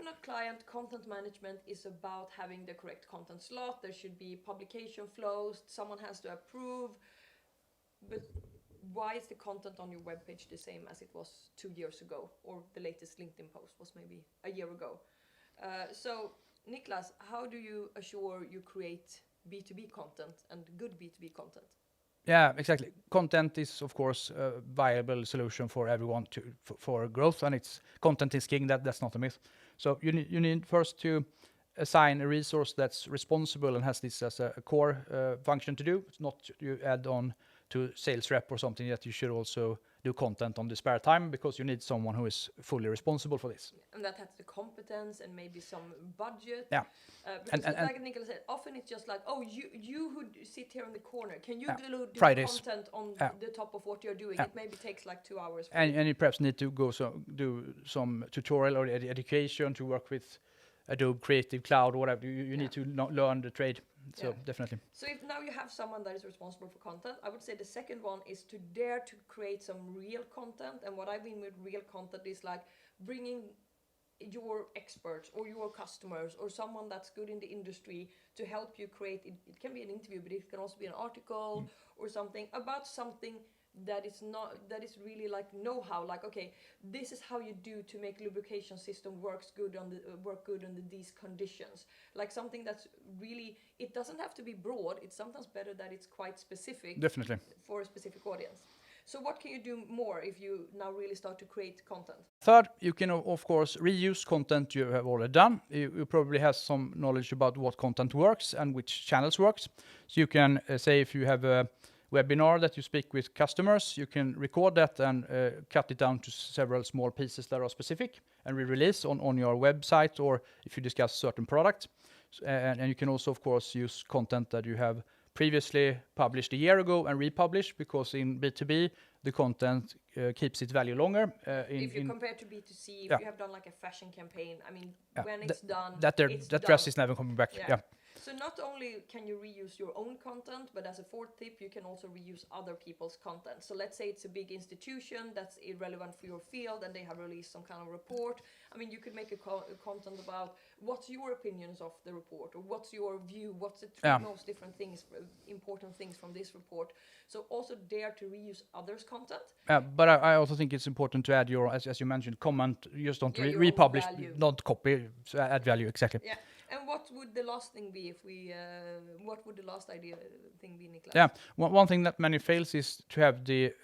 often at client, content management is about having the correct content slot. There should be publication flows. Someone has to approve. But why is the content on your webpage the same as it was 2 years ago, or the latest LinkedIn post was maybe a year ago? So, Niklas, how do you assure you create B2B content and good B2B content? Yeah, exactly. Content is, of course, a viable solution for everyone for growth, and it's content is king. That's not a myth. So you need first to assign a resource that's responsible and has this as a core function to do. It's not you add on to sales rep or something that you should also do content on the spare time, because you need someone who is fully responsible for this. And that has the competence and maybe some budget. Yeah. Because like Nicola said, often it's just like, oh, you who sit here in the corner, can you do Fridays. content on the top of what you're doing? It maybe takes like 2 hours. And you perhaps need to do some tutorial or education to work with Adobe Creative Cloud or whatever. You need to learn the trade. So definitely. So if now you have someone that is responsible for content, I would say the second one is to dare to create some real content. And what I mean with real content is like bringing your experts or your customers or someone that's good in the industry to help you create it. It can be an interview, but it can also be an article or something about something that is really like know-how, like, okay, this is how you do to make lubrication system work good under these conditions. Like something that's really, it doesn't have to be broad. It's sometimes better that it's quite specific. Definitely. For a specific audience. So what can you do more if you now really start to create content? Third, you can of course reuse content you have already done. You probably have some knowledge about what content works and which channels works. So you can say if you have a webinar that you speak with customers, you can record that and cut it down to several small pieces that are specific and re-release on your website, or if you discuss certain products. And you can also, of course, use content that you have previously published a year ago and republish, because in B2B, the content keeps its value longer. If you compare to B2C, if you have done like a fashion campaign, I mean, when it's done, that dress is never coming back. Yeah. So not only can you reuse your own content, but as a fourth tip, you can also reuse other people's content. So let's say it's a big institution that's irrelevant for your field and they have released some kind of report. I mean, you could make a content about what's your opinions of the report, or what's your view, what's the three most different things, important things from this report. So also dare to reuse others' content. But I also think it's important to add your, as you mentioned, comment. You just don't republish, not copy, so add value, exactly. Yeah. And what would the last thing be if we? What would the last idea thing be, Niklas? Yeah, one thing that many fails is to have the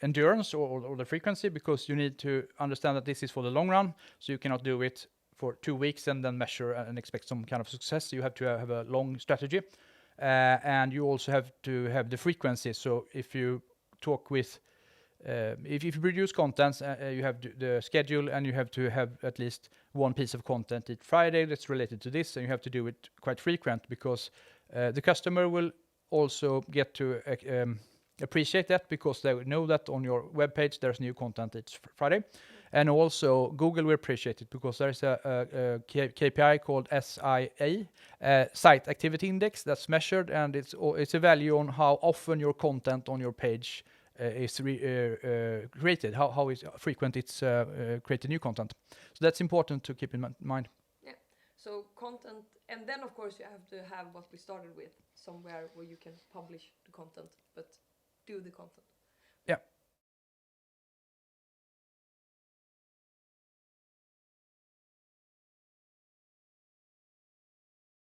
endurance or the frequency, because you need to understand that this is for the long run. So you cannot do it for 2 weeks and then measure and expect some kind of success. You have to have a long strategy, and you also have to have the frequency. So if you talk with if you produce content, you have the schedule, and you have to have at least one piece of content each Friday that's related to this, and you have to do it quite frequent, because the customer will also get to appreciate that, because they know that on your webpage there's new content each Friday. And also Google will appreciate it, because there's a KPI called SIA, Site Activity Index, that's measured, and it's a value on how often your content on your page is created, how is frequent it's created new content. So that's important to keep in mind. Yeah. So content, and then of course you have to have what we started with, somewhere where you can publish the content, but do the content. Yeah.